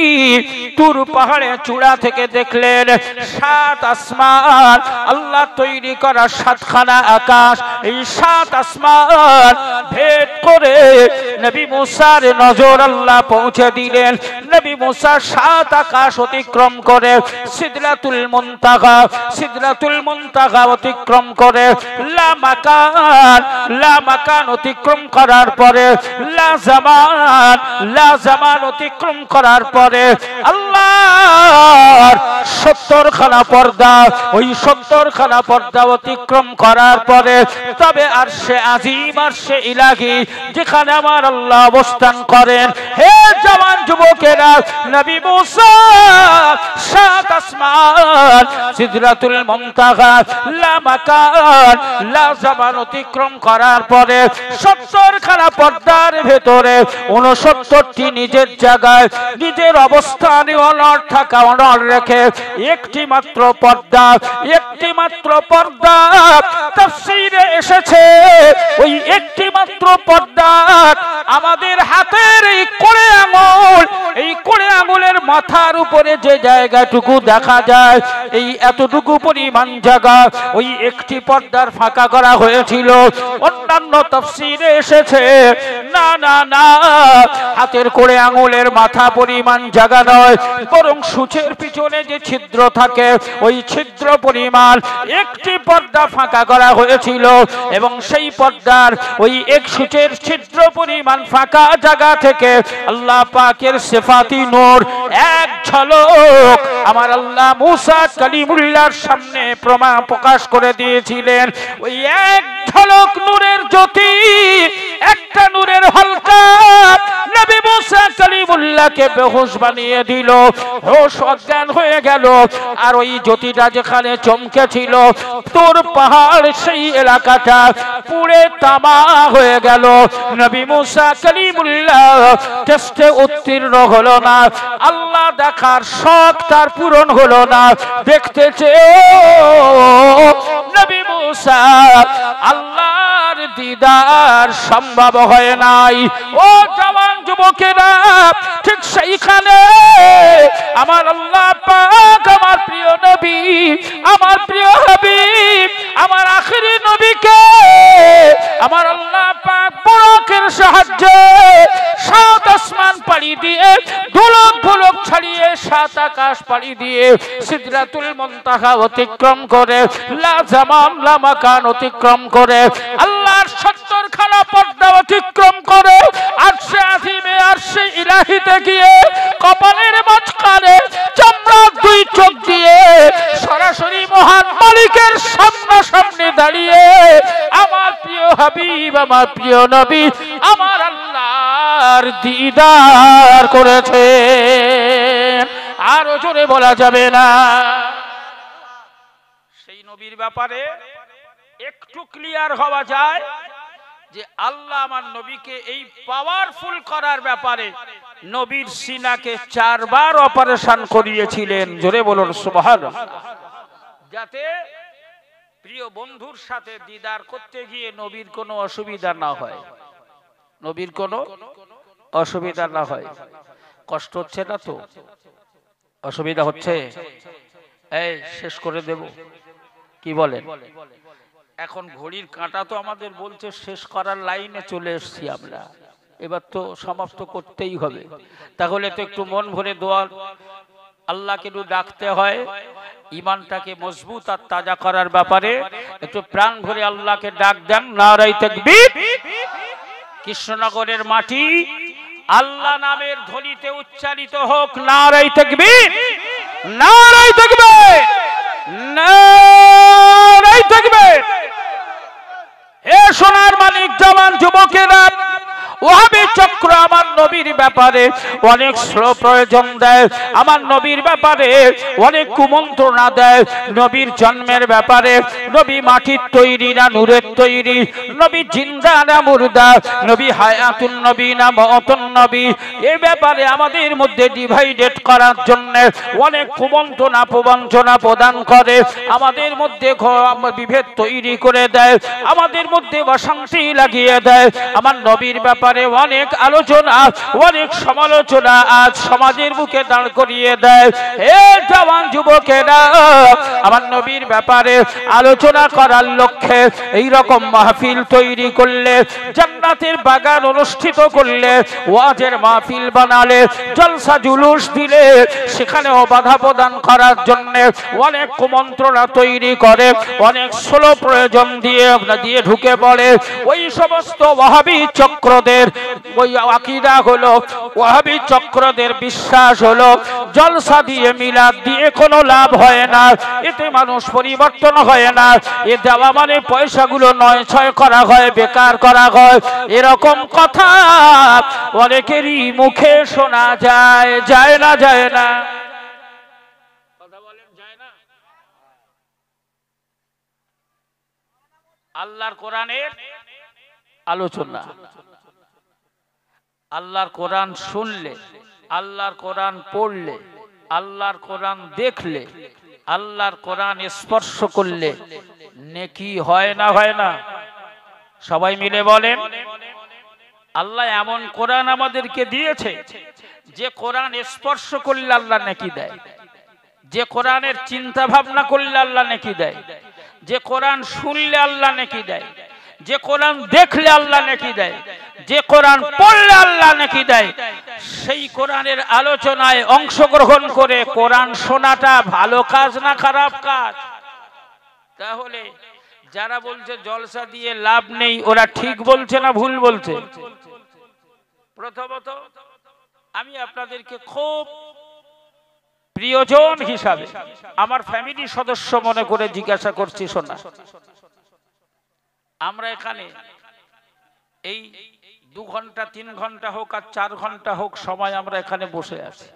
তুর পাহাড়ে চূড়া থেকে দেখলেন 7 আসমান, আল্লাহ তৈরি করা 7খানা আকাশ। এই 7 আসমান ভেদ করে নবী মুসার নজর আল্লাহ পৌঁছে দিলেন। নবী মুসা 7 আকাশ অতিক্রম করে সিদরাতুল মুনতাহা, সিদরাতুল মুনতাহা অতিক্রম করে লা মাকান অতিক্রম করার পরে লা জামান অতিক্রম করার পরে আল্লাহর 70খানা পর্দা, ওই 70খানা পর্দা অতিক্রম করার পরে তবে আরশে আজিম, আরশে ইলাহি যেখানে আমার আল্লাহ অবস্থান করেন। হে জওয়ান যুবকেরা, নবী মুসা 7 আসমান সিদরাতুল মুনতাহা লা মাকান লা জামান অতিক্রম করার পরে 70খানা পর্দার ভেতরে 69টি নিজের জায়গায় নিজের অবস্থানে অনড় থাকা, অনড় রেখে একটি মাত্র পর্দা, একটি মাত্র পর্দা তাফসীরে এসেছে। ওই একটি মাত্র পর্দা আমাদের হাতের এই কোড়ে আঙুল, এই কোড়ে আঙুলের মাথার উপরে যে জায়গাটুকু দেখা যায়, এই এতটুকু পরিমাণ জায়গা ওই একটি পর্দার ফাঁকা করা হয়েছিল। অন্যান্য তাফসীরে এসেছে না না না, হাতের কোড়ে আঙুলের মাথা পরিমাণ জায়গা নয়, বরং সূচের পিছনে যে ছিদ্র থাকে ওই ছিদ্র পরিমাণ একটি পর্দা ফাঁকা করা হয়েছিল। এবং সেই পর্দার ওই এক সূচের ছিদ্র পরিমাণ ফাঁকা জায়গা থেকে আল্লাহ পাকের সিফাতি নূর এক ঝলক আমার আল্লাহ মুসা কালিমুল্লাহর সামনে প্রকাশ করে দিয়েছিলেন। ওই এক ঝলক নূরের জ্যোতি, একটা নূরের হলকা নবী মুসা কালিমুল্লাহকে বেহুশ বানিয়ে দিল, হোশ অজ্ঞান হয়ে গেল। আর ওই জ্যোতিটা যেখানে চমকেছিল তোর পাহাড়, সেই এলাকাটা পুড়ে তামা হয়ে গেল। নবী মুসা কালিমুল্লাহ টেস্টে উত্তীর্ণ হলো না, আল্লাহ দেখার শখ তার পূরণ হলো না। দেখতে চেয়ে নবী মুসা আল্লাহর দিদার সম্ভব হয় নাই। ও জওয়ান যুবকেরা, ঠিক সেইখানে আমার আল্লাহ পাক আমার প্রিয় নবী, আমার প্রিয় হাবিব, আমার আখিরি নবীকে আমার আল্লাহ পাক বুরাকের সাহায্যে 7 আসমান পাড়ি দিয়ে, ধুলক ভুলক ছাড়িয়ে 7 আকাশ পাড়ি দিয়ে সিদরাতুল মুনতাহা অতিক্রম করে লা জামান লা মাকান অতিক্রম করে আল্লাহর 70খানা পর্দা অতিক্রম করে আরশে আজিমে, আরশে ইলাহিতে গিয়ে কপালের মাঝখানে চামড়ার 2 চোখ দিয়ে সরাসরি মহান মালিকের সামনাসামনি দাঁড়িয়ে আমার প্রিয় হাবিব, আমার প্রিয় নবী আমার আল্লাহর দিদার করেছে। আরো জোরে বলা যাবে না। সেই নবীর ব্যাপারে একটু ক্লিয়ার হওয়া যায় যে আল্লাহ আমার নবীকে এই পাওয়ারফুল করার ব্যাপারে নবীর সিনাকে 4 বার অপারেশন করিয়েছিলেন। জোরে বলুন সুবহানাল্লাহ। যাতে প্রিয় বন্ধুর সাথে দিদার করতে গিয়ে নবীর কোনো অসুবিধা না হয়, নবীর কোনো অসুবিধা না হয়। কষ্ট হচ্ছে না তো? অসুবিধা হচ্ছে? এই শেষ করে দেব, কি বলেন? এখন ঘড়ির কাঁটা তো আমাদের বলছে শেষ করার লাইনে চলে এসেছি আমরা, এবার তো সমাপ্ত করতেই হবে। তাহলে তো একটু মন ভরে দোয়া আল্লাহকে একটু ডাকতে হয়, ইমানটাকে মজবুত আর তাজা করার ব্যাপারে একটু প্রাণ ভরে আল্লাহকে ডাক দেন। নারায়ে তাকবীর। কৃষ্ণনগরের মাটি আল্লাহ নামের ধ্বনিতে উচ্চারিত হোক। নারায়ে তাকবীর, নারায়ে তাকবীর, নারায়ে তাকবীর। হে সোনার মানিক জওয়ান যুবকেরা, ওয়াহাবি চক্র আমার নবীর ব্যাপারে অনেক শ্লো প্রয়োজন দেয়, আমার নবীর ব্যাপারে অনেক কুমন্ত্রণা দেয়। নবীর জন্মের ব্যাপারে, নবী মাটির তৈরি না নূরের তৈরি, নবী জিন্দা না মুর্দা, নবী হায়াতুন নবী না মওতুন নবী, এই ব্যাপারে আমাদের মধ্যে ডিভাইডেড করার জন্য অনেক কুমন্ত্রণা প্রবঞ্চনা প্রদান করে, আমাদের মধ্যে বিভেদ তৈরি করে দেয়, আমাদের মধ্যে অশান্তি লাগিয়ে দেয়। আমার নবীর ব্যাপারে অনেক আলোচনা, অনেক সমালোচনা আজ সমাজের বুকে দাঁড় করিয়ে দেয়। হে জওয়ান যুবকেরা, আমার নবীর ব্যাপারে আলোচনা করার লক্ষ্যে এই রকম মাহফিল তৈরি করলে, জান্নাতের বাগান অনুষ্ঠিত করলে, ওয়াজের মাহফিল বানালে, জলসা জুলুস দিলে, সেখানেও বাধা প্রদান করার জন্য অনেক কুমন্ত্রণা তৈরি করে, অনেক স্লো প্রয়োজন দিয়ে ঢুকে পড়ে। ওই সমস্ত ওয়াহাবি চক্রদের ওই আকীদা হলো, ওয়াহাবি চক্রদের বিশ্বাস হলো জলসা দিয়ে মিলাদ দিয়ে কোনো লাভ হয় না, এতে মানুষ পরিবর্তন হয় না, এ দেওয়া মানে পয়সাগুলো নয় ছয় করা হয়, বেকার করা হয়। এরকম কথা অনেকেরই মুখে শোনা যায়, যায় না যায় না? কথা বলেন, যায় না? আল্লাহর কোরআনের আলোচনা, আল্লাহর কোরআন শুনলে, আল্লাহর কোরআন পড়লে, আল্লাহর কোরআন দেখলে, আল্লাহর কোরআন স্পর্শ করলে নেকি হয় না হয় না? সবাই মিলে বলেন। আল্লাহ এমন কোরআন আমাদেরকে দিয়েছে যে কোরআন স্পর্শ করলে আল্লাহ নেকি দেয়, যে কোরআনের চিন্তা ভাবনা করলে আল্লাহ নেকি দেয়, যে কোরআন শুনলে আল্লাহ নেকি দেয়, যে কোরআন দেখলে আল্লাহ নেকি দেয়, যে কোরআন পড়লে আল্লাহ নেকি দেয়। সেই কোরআনের আলোচনায় অংশগ্রহণ করে কোরআন শোনাটা ভালো কাজ না খারাপ কাজ? তাহলে যারা বলছে জলসা দিয়ে লাভ নেই, ওরা ঠিক বলছে না ভুল বলছে? প্রথমত আমি আপনাদেরকে খুব প্রিয়জন হিসাবে, আমার ফ্যামিলি সদস্য মনে করে জিজ্ঞাসা করছি, শোনা, আমরা এখানে এই 2 ঘন্টা 3 ঘন্টা হোক আর 4 ঘন্টা হোক সময় আমরা এখানে বসে আছি,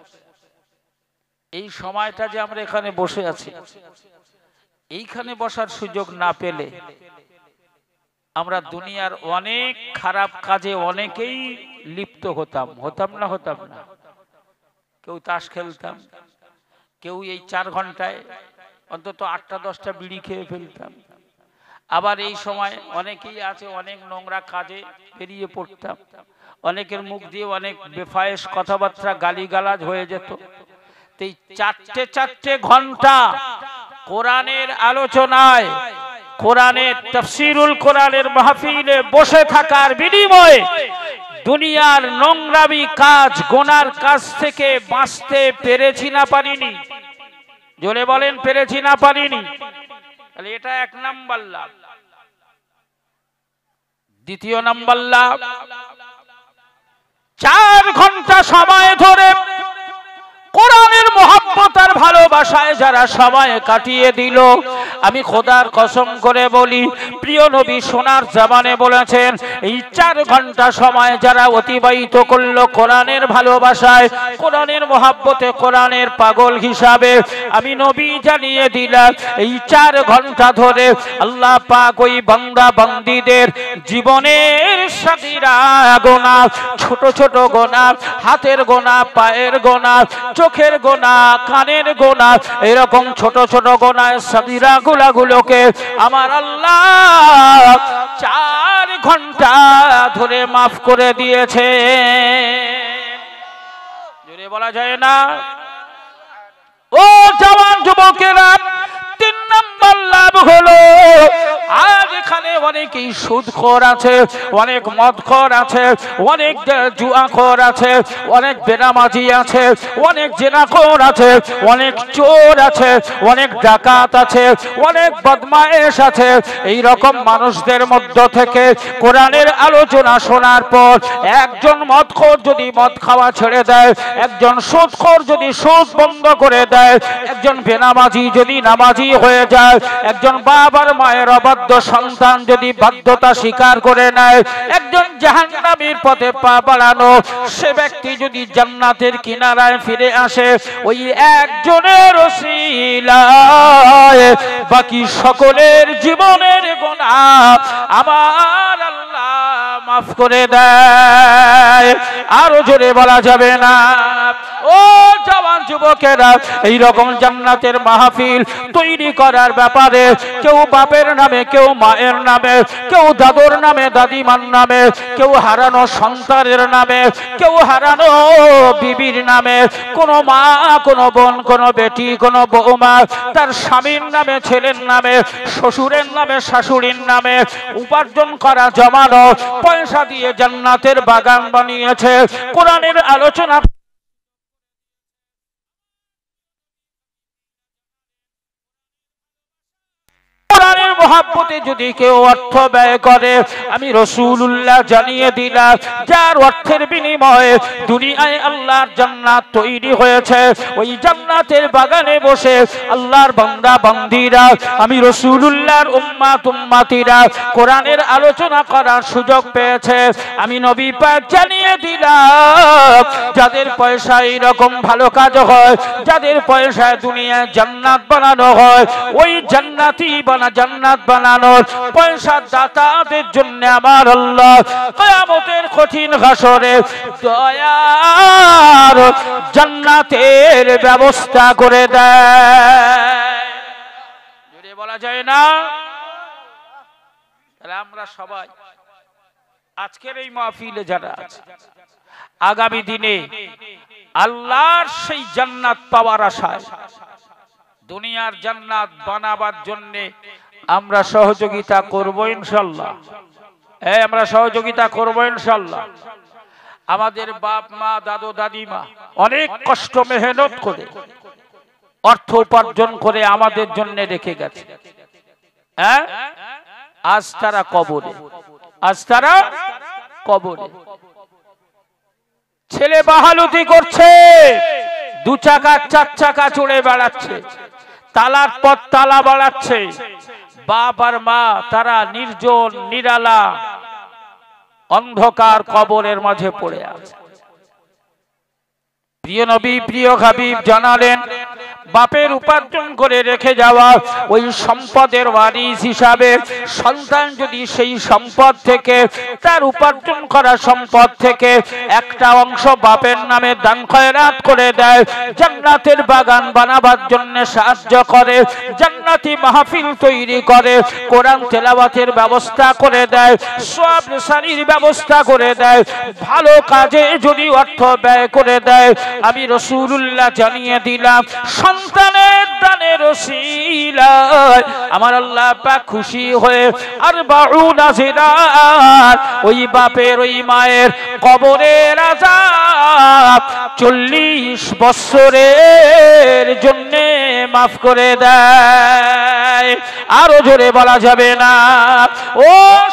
এই সময়টা যে আমরা এখানে বসে আছি, এইখানে বসার সুযোগ না পেলে আমরা দুনিয়ার অনেক খারাপ কাজে অনেকেই লিপ্ত হতাম, হতাম না? হতাম না? কেউ তাস খেলতাম, কেউ এই 4 ঘন্টায় অন্তত 8টা 10টা বিড়ি খেয়ে ফেলতাম, আবার এই সময় অনেকেই আছে অনেক নোংরা কাজে বেরিয়ে পড়তাম, অনেকের মুখ দিয়ে অনেক বেফায়েশ কথাবার্তা গালিগালাজ হয়ে যেত। এই 4টে ঘন্টা কোরআনের আলোচনায়, কোরআনের তাফসীরুল কোরআনের মাহফিলে বসে থাকার বিনিময়ে দুনিয়ার নোংরামি কাজ, গুনার কাজ থেকে বাঁচতে পেরেছি না পারিনি? জোরে বলেন, পেরেছি না পারিনি? তাহলে এটা 1 নাম্বার লাভ। দ্বিতীয় নাম্বার লাভ, 4 ঘন্টা সময় ধরে কোরআনের মহব্বত আর ভালোবাসায় যারা সময় কাটিয়ে দিল, আমি খোদার কসম করে বলি, প্রিয় নবী সোনার জামানে বলেছেন, এই 4 ঘন্টা সময় যারা অতিবাহিত করলো কোরআনের ভালোবাসায়, কোরআনের মহব্বতে, কোরআনের পাগল হিসাবে, আমি নবী জানিয়ে দিলাম, এই 4 ঘন্টা ধরে আল্লাহ পাক ওই বান্দা বান্দীদের জীবনের সাগীরা গুনাহ, ছোট ছোট গুনাহ, হাতের গুনাহ, পায়ের গুনাহ, চোখের গোনা, কানের গোনা, এরকম ছোট ছোট গোনায় সাগীরা গুলোকে আমার আল্লাহ 4 ঘন্টা ধরে মাফ করে দিয়েছে। জোরে বলা যায় না? ও জওয়ান যুবকেরা, 3 নাম্বার লাভ হলো, আজ এখানে অনেকেই সুদখোর আছে, অনেক মদখোর আছে, অনেক জুয়াখোর আছে, অনেক বেনামাজি আছে, অনেক জেনাখোর আছে, অনেক চোর আছে, অনেক ডাকাত আছে, অনেক বদমায়েশ আছে। এই রকম মানুষদের মধ্য থেকে কোরআনের আলোচনা শোনার পর একজন মদখোর যদি মদ খাওয়া ছেড়ে দেয়, একজন সুদখোর যদি সুদ বন্ধ করে দেয়, একজন বেনামাজি যদি নামাজি হয়ে যায়, একজন বাবার মায়ের অবাধ্য অবাধ্য সন্তান যদি বাধ্যতা স্বীকার করে নেয়, একজন জাহান্নামীর পথে পা বাড়ানো সে ব্যক্তি যদি জান্নাতের কিনারায় ফিরে আসে, ওই একজনের ওসিলায় বাকি সকলের জীবনের গুনাহ আমার আল্লাহ মাফ করে দেয়। আরো জোরে বলা যাবে না? ও জওয়ান যুবকেরা, এই রকম জান্নাতের মাহফিল তৈরি করার ব্যাপারে কেউ বাপের নামে, কেউ মায়ের নামে, কেউ দাদুর নামে, দাদিমার নামে, কেউ হারানো সন্তানের নামে, কেউ হারানো বিবির নামে, কোনো মা, কোনো বোন, কোনো বেটি, কোনো বৌমা তার স্বামীর নামে, ছেলের নামে, শ্বশুরের নামে, শাশুড়ির নামে উপার্জন করা জমানো পয়সা দিয়ে জান্নাতের বাগান বানিয়েছে। কোরআনের আলোচনা মহাব্বতে যদি কেউ অর্থ ব্যয় করে, আমি রাসূলুল্লাহ জানিয়ে দিলাম, যার অর্থের বিনিময়ে দুনিয়ায় আল্লাহর জান্নাত তৈরি হয়েছে, ওই জান্নাতের বাগানে বসে আল্লাহর বান্দা বান্দীরা, আমি রাসূলুল্লাহর উম্মত উম্মতিরা কোরআনের আলোচনা করার সুযোগ পেয়েছে। আমি নবী পাক জানিয়ে দিলাম, যাদের পয়সায় এরকম ভালো কাজ হয়, যাদের পয়সায় দুনিয়ায় জান্নাত বানানো হয়, ওই জান্নাতি জান্নাত বানানোর পয়সা দাতাদের জন্য আমার আল্লাহ কিয়ামতের কঠিন হাসরে দয়ার জান্নাতের ব্যবস্থা করে দেয়। জোরে বলা যায় না? তাহলে আমরা সবাই আজকের এই মাহফিলে যারা আছে, আগামী দিনে আল্লাহর সেই জান্নাত পাওয়ার আশায়, দুনিয়ার জান্নাত বানাবার জন্য আমরা সহযোগিতা করব ইনশাআল্লাহ। আমরা সহযোগিতা করব ইনশাআল্লাহ। আমাদের বাপ মা, দাদু দাদিমা অনেক কষ্ট মেহনত করে অর্থ উপার্জন করে আমাদের জন্য রেখে গেছে। আজ তারা কবরে, আজ তারা কবরে। ছেলে বাহালুতি করছে, দু চাকা চার চাকা চড়ে বেড়াচ্ছে, তালার পর তালা বাড়াচ্ছে। বাপ আর মা তারা নির্জন নিরালা অন্ধকার কবরের মাঝে পড়ে আছে। প্রিয় নবী, প্রিয় হাবিব জানালেন, বাপের উপার্জন করে রেখে যাওয়া ওই সম্পদের ওয়ারিস হিসাবে সন্তান যদি সেই সম্পদ থেকে, তার উপার্জন করা সম্পদ থেকে একটা অংশ বাপের নামে দান খয়রাত করে দেয়, জান্নাতের বাগান বানাবার জন্য সাহায্য করে, জান্নাতি মাহফিল তৈরি করে, কোরআন তেলাওয়াতের ব্যবস্থা করে দেয়, সওয়াব রেসানির ব্যবস্থা করে দেয়, ভালো কাজে যদি অর্থ ব্যয় করে দেয়, আমি রাসূলুল্লাহ জানিয়ে দিলাম, সন্তানের দানের ওসিলায় আমার আল্লাহ পাক খুশি হয়ে 40 জিরাত ওই বাপের ওই মায়ের কবরের আযাব 40 বছরের জন্য মাফ করে দেয়। আরো জোরে বলা যাবে না? ও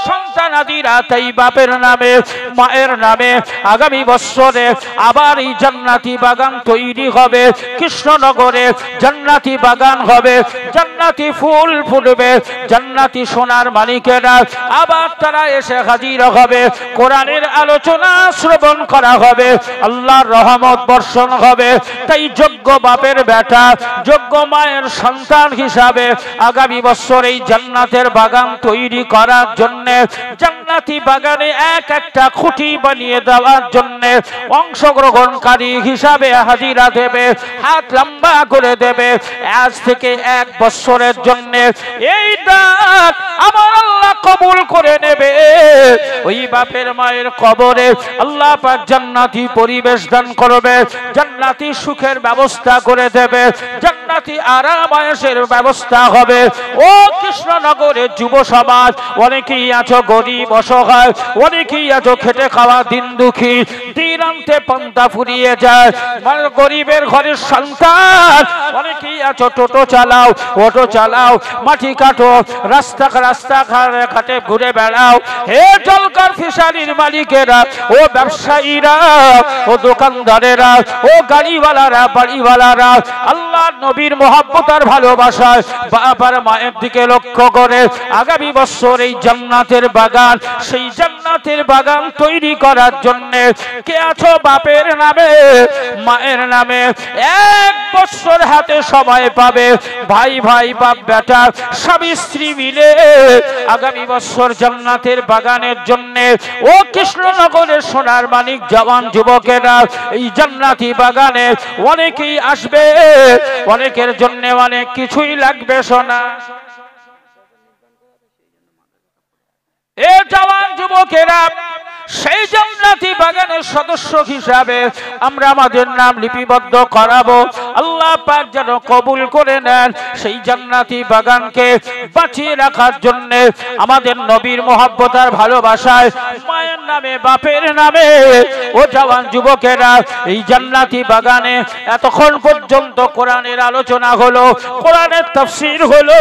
সন্তানাদিরা, তাই বাপের নামে, মায়ের নামে আগামী বছরে আবার এই জান্নাতি বাগান তৈরি হবে। কৃষ্ণনগরে জান্নাতি বাগান হবে, জান্নাতি ফুল ফুটবে, জান্নাতি সোনার মানিকেরা আবার তারা এসে হাজির হবে, কোরআনের আলোচনা শ্রবণ করা হবে, আল্লাহর রহমত বর্ষণ হবে। তাই যোগ্য বাপের বেটা, যোগ্য মায়ের সন্তান হিসাবে আগামী বছর এই জান্নাতের বাগান তৈরি করার জন্য, জান্নাতি বাগানে এক একটা খুঁটি বানিয়ে দেওয়ার জন্য অংশগ্রহণকারী হিসাবে হাজিরা দেবে, হাত লম্বা করে দেবে। আজ থেকে 1 বছরের জন্য এই দান আমার আল্লাহ কবুল করে নেবে। ওই বাপের মায়ের কবরে আল্লাহ পাক জান্নাতি পরিবেশ দান করবে, জান্নাতি সুখের ব্যবস্থা করে দেবে, জান্নাতি আরাম আয়েশের ব্যবস্থা হবে। ও কৃষ্ণনগরের যুব সমাজ, অনেকেই আছো গরিব অসহায়, অনেকেই আছো খেটে খাওয়া দিন দুঃখী, দিন দিন আনতে পান্তা ফুরিয়ে যায়। মানে গরিবের ঘরের সন্তান অনেকেই আছো টোটো চালাও, অটো চালাও, মাটি কাটো, রাস্তা ঘাটে ঘুরে বেড়াও। হে জলকার ফিশারির মালিকেরা, ও ব্যবসায়ীরা, ও দোকানদারেরা, ও গাড়িওয়ালারা, বাড়িওয়ালারা, আল্লাহ নবীর মহব্বত আর ভালোবাসায় বাবার মায়ের দিকে লক্ষ্য করে আগামী বছর এই জান্নাতের বাগান, সেই জান্নাতের বাগান তৈরি করার জন্য কে আছো বাপের নামে, মায়ের নামে 1 বছর হাতে সময় পাবে। ভাই ভাই, বাপ বেটা, স্বামী স্ত্রী মিলে আগামী বছর জান্নাতের বাগানের জন্য ও কৃষ্ণনগরের সোনার মানিক জওয়ান যুবকেরা এই জান্নাতি বাগানে অনেকেই আসবে। অনেকের জন্য অনেক কিছুই লাগবে সোনা। এ জওয়ান যুবকেরা, সেই জান্নাতি বাগানের সদস্য হিসাবে আমরা আমাদের নাম লিপিবদ্ধ করাবো। আল্লাহ পাক যেন কবুল করে নেন। সেই জান্নাতি বাগানকে বাঁচিয়ে রাখার জন্য আমাদের নবীর মহব্বত আর ভালোবাসায় মায়ের নামে, বাপের নামে ও জওয়ান যুবকেরা এই জান্নাতি বাগানে এতক্ষণ পর্যন্ত কোরআনের আলোচনা হলো, কোরআনের তাফসীর হলো,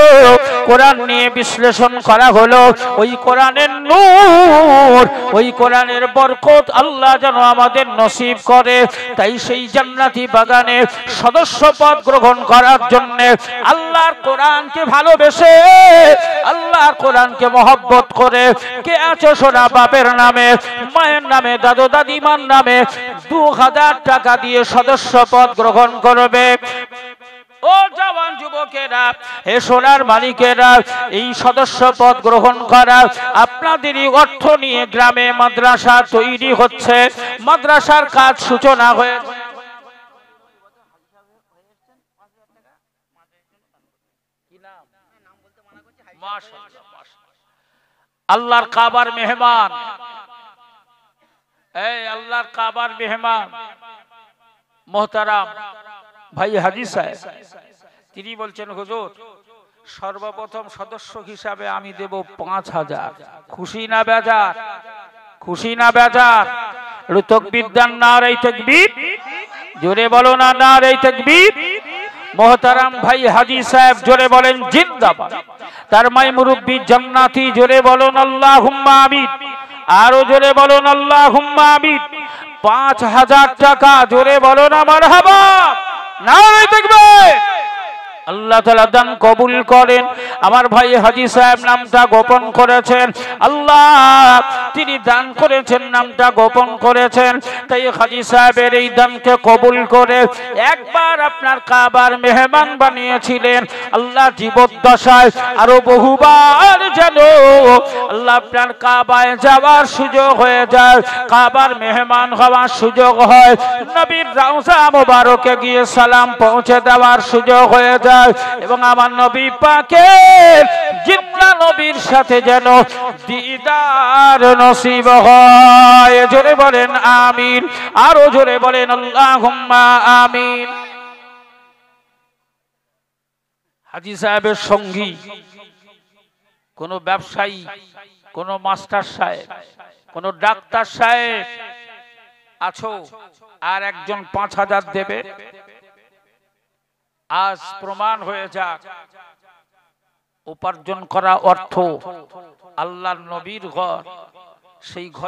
কোরআন নিয়ে বিশ্লেষণ করা হলো। ওই কোরআনের নূর, ওই কোরআনের বরকত আল্লাহ যেন আমাদের নসিব করে। তাই সেই জান্নাতি বাগানে সদস্য পদ গ্রহণ করার জন্য আল্লাহর কোরআনকে ভালোবেসে, আল্লাহর কোরআনকে মহব্বত করে কে আছো সোনা বাপের নামে, মায়ের নামে, দাদু দাদিমার নামে 2000 টাকা দিয়ে সদস্য পদ গ্রহণ করবে। ও জওয়ান যুবকেরা, হে সোনার মালিকেরা, এই সদস্য পদ গ্রহণ করা আপনাদেরই অর্থ নিয়ে গ্রামে মাদ্রাসা তৈরি হচ্ছে। মাদ্রাসার কাজ সূচনা হয়েছে। আল্লাহর কাবার মেহমান, এই আল্লাহর কাবার মেহমান মোহতারাম ভাই হাজী সাহেব, তিনি বলছেন হুজুর সর্বপ্রথম সদস্য হিসাবে আমি দেব 5000। খুশি না বেজার? খুশি না বেজার? একটু তাকবীর দেন, নারে তাকবীর, জোরে বলো না নারে তাকবীর। মোহতারাম ভাই হাজী সাহেব জোরে বলেন জিন্দাবাদ। তার মাই মুরব্বি জান্নাতি, জোরে বলুন আল্লাহুম্মা আমিন। আরো জোরে বলুন আল্লাহুম্মা আমিন। 5000 টাকা, জোরে বলো না মারহাবা, নারে তাকবীর। আল্লাহ তাআলা দান কবুল করেন। আমার ভাই হাজী সাহেব নামটা গোপন করেছেন, আল্লাহ তিনি দান করেছেন, নামটা গোপন করেছেন। তাই হাজী সাহেবের এই দানকে কবুল করে একবার আপনার কাবার মেহমান বানিয়েছিলেন। আল্লাহ জীবদ্দশায় আরো বহুবার যেন আল্লাহ আপনার কাবায় যাওয়ার সুযোগ হয়ে যায়, কাবার মেহমান হওয়ার সুযোগ হয়, নবীর রওজা মুবারকে গিয়ে সালাম পৌঁছে দেওয়ার সুযোগ হয়ে যায়, এবং আমার নবী পাকের জিন্দা নবীর সাথে যেন দিদার নসিব হয়। জোরে বলেন আমিন, আরো জোরে বলেন আল্লাহুম্মা আমিন। হাজী সাহেবের সঙ্গী কোন ব্যবসায়ী, কোন মাস্টার সাহেব, কোন ডাক্তার সাহেব আছো আর একজন 5000 দেবে? আজ প্রমাণ হয়ে যাক উপার্জন করা অর্থ আল্লাহর নবীর ঘর, সেই ঘর